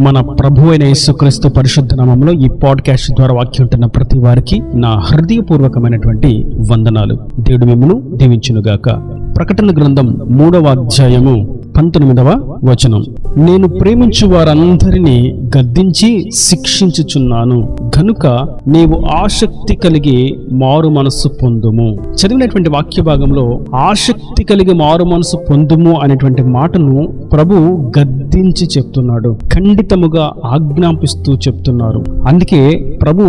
మన ప్రభు అయిన యేసుక్రీస్తు పరిశుద్ధ నామములో ఈ పాడ్కాస్ట్ ద్వారా వాక్యం ఉంటున్న ప్రతి వారికి నా హృదయపూర్వకమైనటువంటి వందనాలు. దేవుడు మిమ్మును దీవించునుగాక. ప్రకటన గ్రంథం 3వ అధ్యాయము 19వ వచనం. నేను ప్రేమించు వారందరినీ గద్దించి శిక్షించుచున్నాను గనుక నీవు ఆసక్తి కలిగి మారు మనస్సు పొందుము. చదివినటువంటి వాక్య భాగంలో ఆసక్తి కలిగి మారు మనసు పొందుము అనేటువంటి మాటను ప్రభు గద్దించి చెప్తున్నాడు, ఖండితముగా ఆజ్ఞాపిస్తూ చెప్తున్నారు. అందుకే ప్రభు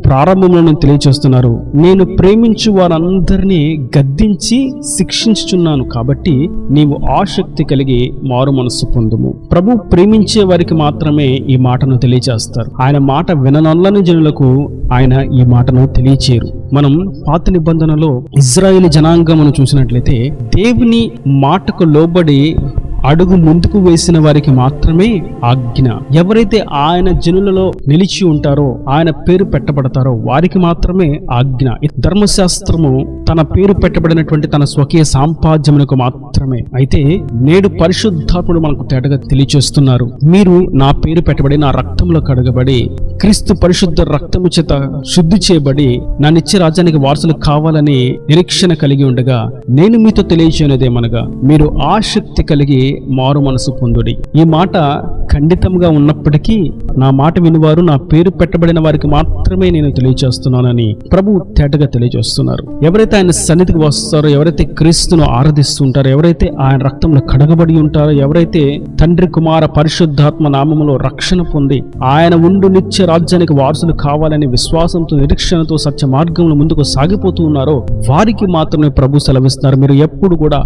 ప్రారంభంలో తెలియచేస్తున్నారు, నేను ప్రేమించు వారందరినీ గద్దించి శిక్షించుచున్నాను కాబట్టి నీవు ఆసక్తి కలిగి మారు మనస్సు పొందుము. ప్రభు ప్రేమించే వారికి మాత్రమే ఈ మాటను తెలియజేస్తారు. ఆయన మాట విననొల్లని జనులకు ఆయన ఈ మాటను తెలియచేయరు. మనం పాత నిబంధనలో ఇజ్రాయేలు జనాంగమును చూసినట్లయితే దేవుని మాటకు లోబడి అడుగు ముందుకు వేసిన వారికి మాత్రమే ఆజ్ఞ. ఎవరైతే ఆయన జనులలో నిలిచి ఉంటారో, ఆయన పేరు పెట్టబడతారో వారికి మాత్రమే ఆజ్ఞ. ధర్మశాస్త్రము తన పేరు పెట్టబడినటువంటి తన స్వకీయ సాంపాద్యమునకు మాత్రమే. అయితే నేడు పరిశుద్ధాత్ముడు మనకు తేటగా తెలియచేస్తున్నారు, మీరు నా పేరు పెట్టబడి నా రక్తంలో కడగబడి క్రీస్తు పరిశుద్ధ రక్తము చేత శుద్ధి చేయబడి నా నిత్య రాజ్యానికి వారసులు కావాలని నిరీక్షణ కలిగి ఉండగా నేను మీతో తెలియచేయనిదేమనగా మీరు ఆసక్తి కలిగి మారు మనసు పొందుడి. ఈ మాట ఖండితంగా ఉన్నప్పటికీ నా మాట వినువారు నా పేరు పెట్టబడిన వారికి మాత్రమే నేను తెలియజేస్తున్నానని ప్రభు తేటగా తెలియజేస్తున్నారు. ఎవరైతే ఆయన సన్నిధికి వస్తారో, ఎవరైతే క్రీస్తును ఆరాధిస్తుంటారో, ఎవరైతే ఆయన రక్తంలో కడగబడి ఉంటారో, ఎవరైతే తండ్రి కుమార పరిశుద్ధాత్మ నామములో రక్షణ పొంది ఆయన ఉండు నిత్య రాజ్యానికి వారసులు కావాలని విశ్వాసంతో నిరీక్షణతో సత్య మార్గంలో ముందుకు సాగిపోతూ ఉన్నారో వారికి మాత్రమే ప్రభు సెలవిస్తున్నారు, మీరు ఎప్పుడు కూడా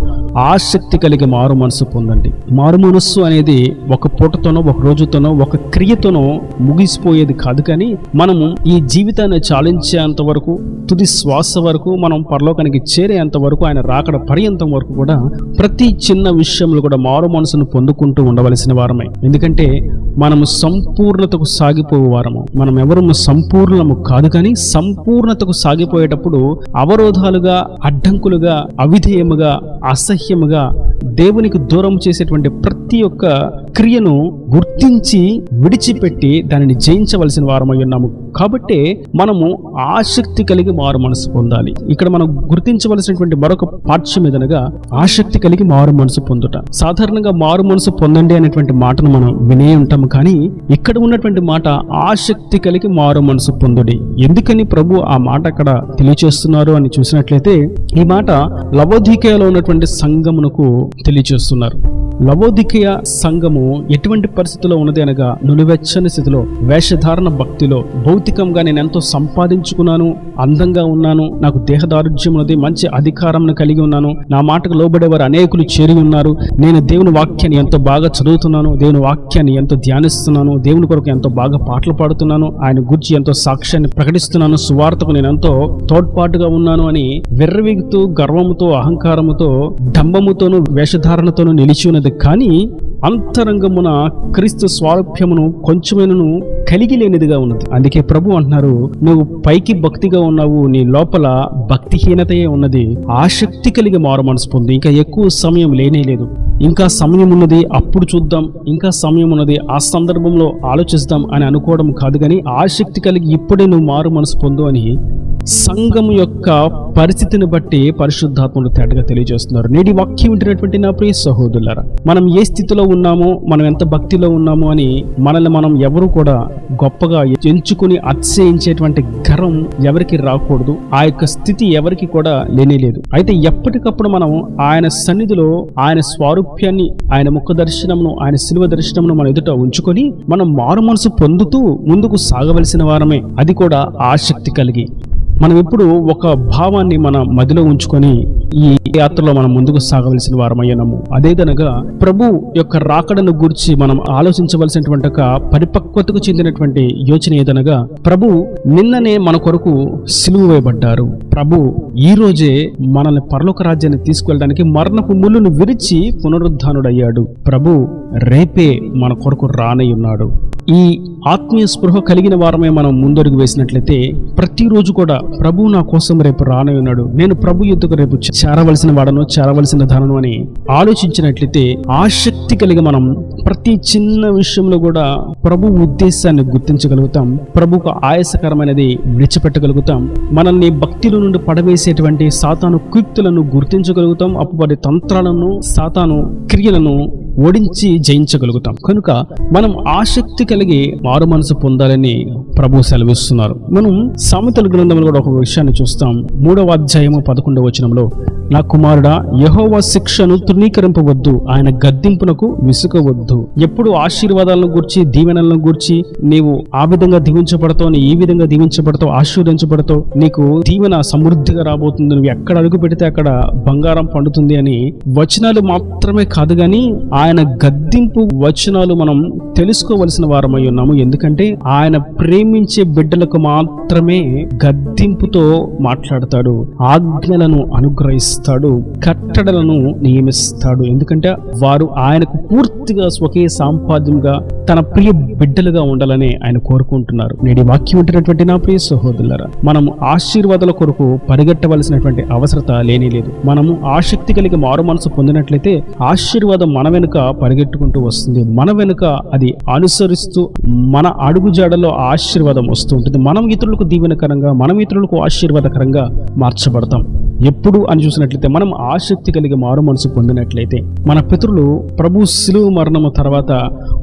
ఆసక్తి కలిగి మారు మనసు పొందండి. మారు మనస్సు అనేది ఒక పూటతోనో, ఒక రోజుతోనో, ఒక క్రియతోనో ముగిసిపోయేది కాదు. కానీ మనము ఈ జీవితాన్ని చాలించేంత వరకు, తుది శ్వాస వరకు, మనం పరలోకానికి చేరేంత వరకు, ఆయన రాకడ పర్యంతం వరకు కూడా ప్రతి చిన్న విషయంలో కూడా మారు మనసును పొందుకుంటూ ఉండవలసిన వారమే. ఎందుకంటే మనము సంపూర్ణతకు సాగిపోయే వారము. మనం ఎవరు సంపూర్ణము కాదు, కానీ సంపూర్ణతకు సాగిపోయేటప్పుడు అవరోధాలుగా, అడ్డంకులుగా, అవిధేయముగా, అసహ్యముగా దేవునికి దూరం చేసేటువంటి ప్రతి ఒక్క క్రియను గుర్తించి విడిచిపెట్టి దానిని జయించవలసిన వారమై ఉన్నాము. కాబట్టి మనము ఆసక్తి కలిగి మారు మనసు పొందాలి. ఇక్కడ మనం గుర్తించవలసినటువంటి మరొక పాఠ్యం ఏదనగా ఆసక్తి కలిగి మారు మనసు పొందుట. సాధారణంగా మారు మనసు పొందండి అనేటువంటి మాటను మనం వినే ఉంటాము, కానీ ఇక్కడ ఉన్నటువంటి మాట ఆసక్తి కలిగి మారు మనసు పొందుడి. ఎందుకని ప్రభు ఆ మాట అక్కడ తెలియచేస్తున్నారు అని చూసినట్లయితే ఈ మాట లవోదికయలో ఉన్నటువంటి సంఘమునకు తెలియచేస్తున్నారు. లవోదికయ సంఘము ఎటువంటి పరిస్థితిలో ఉన్నది అనగా నులివెచ్చని స్థితిలో, వేషధారణ భక్తిలో, భౌతికంగా నేను ఎంతో సంపాదించుకున్నాను, అందంగా ఉన్నాను, నాకు దేహదారుఢ్యం ఉన్నది, మంచి అధికారం కలిగి ఉన్నాను, నా మాటకు లోబడేవారు అనేకులు చేరి ఉన్నారు, నేను దేవుని వాక్యాన్ని ఎంతో బాగా చదువుతున్నాను, దేవుని వాక్యాన్ని ఎంతో ధ్యానిస్తున్నాను, దేవుని కొరకు ఎంతో బాగా పాటలు పాడుతున్నాను, ఆయన గురించి ఎంతో సాక్ష్యాన్ని ప్రకటిస్తున్నాను, సువార్తకు నేను ఎంతో తోడ్పాటుగా ఉన్నాను అని విర్రవీగుతూ గర్వముతో, అహంకారముతో, డంబముతోనూ, వేషధారణతోనూ నిలిచి ఉన్నది. కానీ అంతరంగమున క్రీస్తు స్వారూప్యమును కొంచెమైనను కలిగి లేనిదిగా ఉన్నది. అందుకే ప్రభు అంటున్నారు, నువ్వు పైకి భక్తిగా ఉన్నావు, నీ లోపల భక్తిహీనతయే ఉన్నది. ఆసక్తి కలిగి మారు మనసు పొంది. ఇంకా ఎక్కువ సమయం లేనేలేదు, ఇంకా సమయం ఉన్నది, అప్పుడు చూద్దాం, ఇంకా సమయం ఉన్నది, ఆ సందర్భంలో ఆలోచిస్తాం అని అనుకోవడం కాదు, కానీ ఆసక్తి కలిగి ఇప్పుడే నువ్వు మారు మనసు పొందు అని సంఘం యొక్క పరిస్థితిని బట్టి పరిశుద్ధాత్ముడు తేటగా తెలియజేస్తున్నారు. నేటి వాక్యం వింటున్నటువంటి నా ప్రియ సహోదరులారా, మనం ఏ స్థితిలో ఉన్నామో, మనం ఎంత భక్తిలో ఉన్నామో అని మనల్ని మనం ఎవరు కూడా గొప్పగా ఎంచుకుని అతిశయించేటువంటి గర్వం ఎవరికి రాకూడదు. ఆ యొక్క స్థితి ఎవరికి కూడా లేనేలేదు. అయితే ఎప్పటికప్పుడు మనం ఆయన సన్నిధిలో ఆయన స్వారూప్యాన్ని, ఆయన ముఖ దర్శనమును, ఆయన శిలువ దర్శనమును మన ఎదుట ఉంచుకొని మనం మారు మనసు పొందుతూ ముందుకు సాగవలసిన వారమే. అది కూడా ఆసక్తి కలిగి. మనం ఇప్పుడు ఒక భావాన్ని మన మదిలో ఉంచుకొని ఈ యాత్రలో మనం ముందుకు సాగవలసిన వారమయ్యాము. అదేదనగా ప్రభు యొక్క రాకడను గురించి మనం ఆలోచించవలసినటువంటి ఒక పరిపక్వతకు చెందినటువంటి యోచన ఏదనగా, ప్రభు నిన్ననే మన కొరకు సిలువ వేయబడ్డారు. ప్రభు ఈ రోజే మనల్ని పరలోక రాజ్యాన్ని తీసుకువెళ్ళడానికి మరణపు ముళ్ళును విరిచి పునరుద్ధానుడయ్యాడు. ప్రభు రేపే మన కొరకు రానై ఉన్నాడు. ఈ ఆత్మీయ స్పృహ కలిగిన వారమే మనం ముందడుగు వేసినట్లయితే ప్రతిరోజు కూడా ప్రభు నా కోసం రేపు రానై ఉన్నాడు, నేను ప్రభు యుద్ధకు రేపు చేరవలసిన వాడను, చేరవలసిన ధనను అని ఆలోచించినట్లయితే ఆసక్తి కలిగి మనం ప్రతి చిన్న విషయంలో కూడా ప్రభు ఉద్దేశాన్ని గుర్తించగలుగుతాం, ప్రభుకు ఆయాసకరమైనది విడిచిపెట్టగలుగుతాం, మనల్ని భక్తిలో నుండి పడవేసేటువంటి సాతాను కుయుక్తులను గుర్తించగలుగుతాం, అప్పుడు తంత్రాలను సాతాను క్రియలను ఓడించి జయించగలుగుతాం. కనుక మనం ఆసక్తి కలిగి మారు మనసు పొందాలని ప్రభు సెలవిస్తున్నారు. మనం సామెతల గ్రంథంలో కూడా ఒక విషయాన్ని చూస్తాం. 3వ అధ్యాయము 11వ వచనంలో, నా కుమారుడా, యెహోవా శిక్షను తృణీకరింపవద్దు, ఆయన గద్దింపునకు విసుకవద్దు. ఎప్పుడు ఆశీర్వాదాలను గూర్చి దీవెనలను గూర్చి నీవు ఆ విధంగా దీవించబడతావు, ఈ విధంగా దీవించబడతావు, ఆశీర్వదించబడతావు, నీకు దీవెన సమృద్ధిగా రాబోతుంది, నువ్వు ఎక్కడ అడుగు పెడితే అక్కడ బంగారం పండుతుంది అని వచనాలు మాత్రమే కాదు గాని ఆయన గద్దింపు వచనాలు మనం తెలుసుకోవలసిన వారమై ఉన్నాము. ఎందుకంటే ఆయన ప్రేమించే బిడ్డలకు మాత్రమే గద్దింపుతో మాట్లాడతాడు, ఆజ్ఞలను అనుగ్రహిస్తాడు, కట్టడలను నియమిస్తాడు. ఎందుకంటే వారు ఆయనకు పూర్తిగా స్వకీయ సాంపాద్యంగా తన ప్రియ బిడ్డలుగా ఉండాలని ఆయన కోరుకుంటున్నారు. నేటి వాక్యం ఉంటున్నటువంటి నా ప్రియ సహోదరులారా, మనము ఆశీర్వాదాల కొరకు పరిగెట్టవలసినటువంటి అవసరత లేని లేదు. మనము ఆసక్తి కలిగి మారు మనసు పొందినట్లయితే ఆశీర్వాదం మన వెనుక పరిగెట్టుకుంటూ వస్తుంది, మన వెనుక అది అనుసరిస్తూ మన అడుగుజాడలో ఆశీర్వాదం వస్తూ ఉంటుంది. మనం ఇతరులకు దీవెనకరంగా, మనం ఇతరులకు ఆశీర్వాదకరంగా మార్చబడతాం. ఎప్పుడు అని చూసినట్లయితే మనం ఆసక్తి కలిగి మారు మనసు పొందినట్లయితే మన పితరులు ప్రభు శిలువ మరణము తర్వాత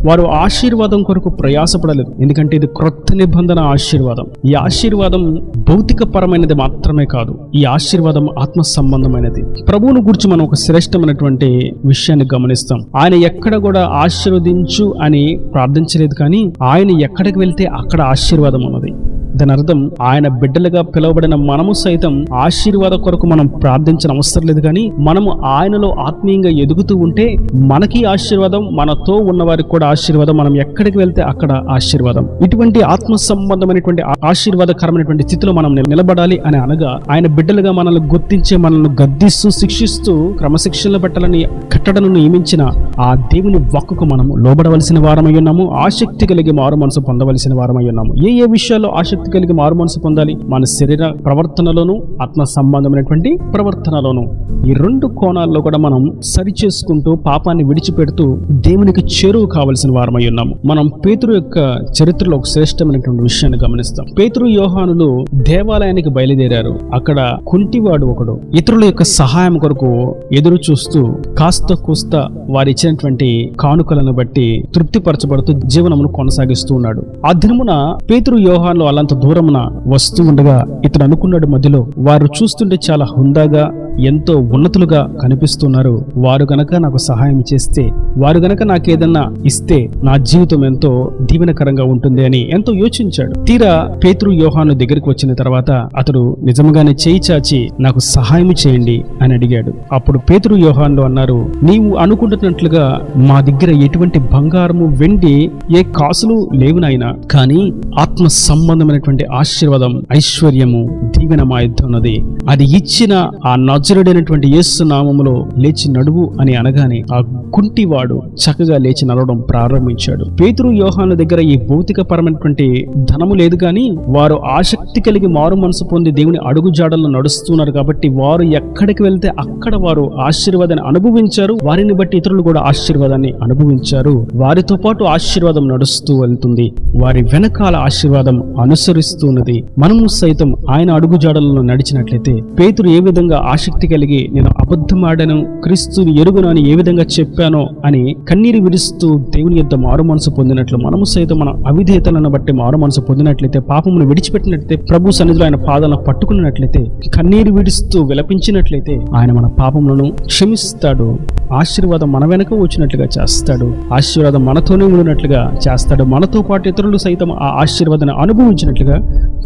వారు ఆశీర్వాదం కొరకు ప్రయాసపడలేదు. ఎందుకంటే ఇది క్రొత్త నిబంధన ఆశీర్వాదం. ఈ ఆశీర్వాదం భౌతిక పరమైనది మాత్రమే కాదు, ఈ ఆశీర్వాదం ఆత్మ సంబంధమైనది. ప్రభువును గురించి మనం ఒక శ్రేష్టమైనటువంటి విషయాన్ని గమనిస్తాం. ఆయన ఎక్కడ కూడా ఆశీర్వదించు అని ప్రార్థించలేదు, కానీ ఆయన ఎక్కడికి వెళ్తే అక్కడ ఆశీర్వాదం ఉన్నది. దాని అర్థం ఆయన బిడ్డలుగా పిలువబడిన మనము సైతం ఆశీర్వాద కొరకు మనం ప్రార్థించిన అవసరం లేదు, కానీ మనము ఆయనలో ఆత్మీయంగా ఎదుగుతూ ఉంటే మనకి ఆశీర్వాదం, మనతో ఉన్న వారికి కూడా ఆశీర్వాదం, మనం ఎక్కడికి వెళ్తే అక్కడ ఆశీర్వాదం. ఇటువంటి ఆత్మ సంబంధమైనటువంటి ఆశీర్వాదకరమైనటువంటి స్థితిలో మనం నిలబడాలి అని అనగా ఆయన బిడ్డలుగా మనల్ని గుర్తించే, మనల్ని గద్దిస్తూ శిక్షిస్తూ క్రమశిక్షణలో పెట్టాలని కట్టడను నియమించిన ఆ దేవుని వాక్కుకు మనము లోబడవలసిన వారమై ఉన్నాము. ఆసక్తి కలిగి మారు మనసు పొందవలసిన వారమై ఉన్నాము. ఏ విషయాల్లో ఆసక్తి కలిగి మారు మనసు పొందాలి? మన శరీర ప్రవర్తనలోను, ఆత్మ సంబంధమైనటువంటి ప్రవర్తనలోను. ఈ రెండు కోణాల్లో కూడా మనం సరి చేసుకుంటూ పాపాన్ని విడిచిపెడుతూ దేవునికి చేరువ కావలసిన వారమై ఉన్నాము. మనం పేతురు యొక్క చరిత్రలో ఒక శ్రేష్టమైనటువంటి విషయాన్ని గమనిస్తాం. పేతురు యోహానులు దేవాలయానికి బయలుదేరారు. అక్కడ కుంటివాడు ఒకడు ఇతరుల యొక్క సహాయం కొరకు ఎదురు చూస్తూ కాస్త కూస్త వారి ఇచ్చినటువంటి కానుకలను బట్టి తృప్తిపరచబడుతూ జీవనమును కొనసాగిస్తూ ఉన్నాడు. ఆ దినమున పేతురు యోహానులు అలా దూరమున వస్తూ ఉండగా ఇతను అనుకున్నాడు, మధ్యలో వారు చూస్తుంటే చాలా హుందాగా ఎంతో ఉన్నతులుగా కనిపిస్తున్నారు, వారు గనక నాకు సహాయం చేస్తే, వారు గనక నాకేదన్నా ఇస్తే నా జీవితం ఎంతో దీవెనకరంగా ఉంటుంది అని ఎంతో యోచించాడు. తీరా పేతురు యోహాను దగ్గరికి వచ్చిన తర్వాత అతడు నిజంగానే చేయి చాచి నాకు సహాయం చేయండి అని అడిగాడు. అప్పుడు పేతురు యోహాను అన్నారు, నీవు అనుకుంటున్నట్లుగా మా దగ్గర ఎటువంటి బంగారము వెండి ఏ కాసులు లేవు నాయనా, కానీ ఆత్మ సంబంధమైనటువంటి ఆశీర్వాదం, ఐశ్వర్యము, దీవెన మా యుద్ధం ఉన్నది. అది ఇచ్చిన ఆ నజరుడైనటువంటి యేసు నామములో లేచి నడువు అని అనగానే ఆ కుంటివాడు చక్కగా లేచి నడవడం ప్రారంభించాడు. పేతురు యోహాను దగ్గర ఈ భౌతిక పరమైనటువంటి ధనము లేదు, కానీ వారు ఆసక్తి కలిగి మారు మనసు పొంది దేవుని అడుగుజాడల్లో నడుస్తున్నారు కాబట్టి వారు ఎక్కడికి వెళ్తే అక్కడ వారు ఆశీర్వాదాన్ని అనుభవించారు. వారిని బట్టి ఇతరులు కూడా ఆశీర్వాదాన్ని అనుభవించారు. వారితో పాటు ఆశీర్వాదం నడుస్తూ వెళ్తుంది, వారి వెనకాల ఆశీర్వాదం అనుసరిస్తున్నది. మనము సైతం ఆయన అడుగుజాడలను నడిచినట్లయితే పేతురు ఏ విధంగా ఆసక్తి కలిగి నేను అబద్ధం ఆడాను, క్రీస్తుని ఎరుగును అని ఏ విధంగా చెప్పానో అని కన్నీరు విడుస్తూ దేవుని యొద్ద మారు మనసు పొందినట్లు మనము సైతం మన అవిధేయతలను బట్టి మారు మనసు పొందినట్లయితే, పాపమును విడిచిపెట్టినట్లయితే, ప్రభు సన్నిధిలో ఆయన పాదాలను పట్టుకున్నట్లయితే, కన్నీరు విడుస్తూ విలపించినట్లయితే ఆయన మన పాపములను క్షమిస్తాడు. ఆశీర్వాదం మన వెనక వచ్చినట్లుగా చేస్తాడు. ఆశీర్వాదం మనతోనే ఉండినట్లుగా చేస్తాడు. మనతో పాటు ఇతరులు సైతం ఆ ఆశీర్వాదాన్ని అనుభవించినట్లుగా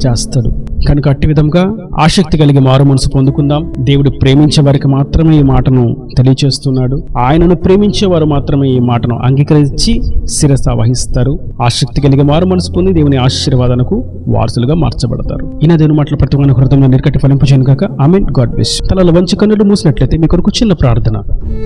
చేస్తాడు. కనుక అట్టి విధంగా ఆసక్తి కలిగి మారు మనసు పొందుకుందాం. దేవుడు ప్రేమించే వారికి మాత్రమే ఈ మాటను తెలియచేస్తున్నాడు. ఆయనను ప్రేమించే వారు మాత్రమే ఈ మాటను అంగీకరించి శిరస వహిస్తారు. ఆసక్తి కలిగి మారు మనసు పొంది దేవుని ఆశీర్వాదాలకు వారసులుగా మార్చబడతారు. ఈయన దేవుని మాటలు ప్రతి ఒక్క హృదయంలో నిరకట్టి ఫలింపచేయను గాక. ఆమేన్. God bless. తలలో వంచి కన్నులు మూసినట్లయితే మీ కొరకు చిన్న ప్రార్థన.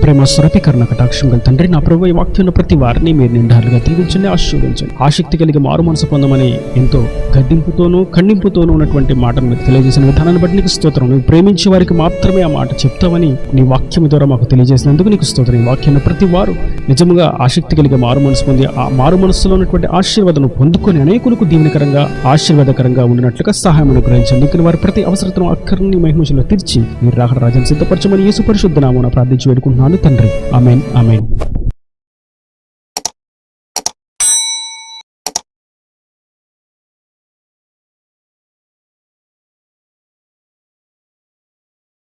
ప్రేమ స్వరూపీకరణ కటాక్షం గల తండ్రి, నా ప్రభువు ఈ వాక్యంలో ప్రతి వారిని మీరు నిండాలుగా దీవించండి, ఆశీర్వదించండి. ఆసక్తి కలిగి మారు మనసు పొందమని ఎంతో గద్దింపుతోనూ ఖండింపుతోనూ ఉన్నటువంటి మాటను మీరు తెలియజేసిన విధానాన్ని బట్టి నీకు స్తోత్రం. నువ్వు ప్రేమించే వారికి మాత్రమే ఆ మాట చెప్తావని నీ వాక్యం ద్వారా మాకు తెలియజేసినందుకు నీకు స్తోత్రం. ఈ వాక్యాన్ని ప్రతి వారు నిజంగా ఆసక్తి కలిగి మారు మనసు పొంది ఆ మారు మనసులో ఉన్నటువంటి ఆశీర్వాదం పొందుకొని అనేకులకు దీవెనకరంగా ఆశీర్వాదకరంగా ఉండినట్లుగా సహాయం అనుగ్రహించండి. ఇక్కడ వారి ప్రతి అవసరతను అక్కర్ని మహిమలో తీర్చి మీరు రాకడ రాజ్యం సిద్ధపరచమని యేసు పరిశుద్ధ నామమున ప్రార్థించి వేడుకుంటున్నాను తండ్రి. ఆమేన్. ఆమేన్.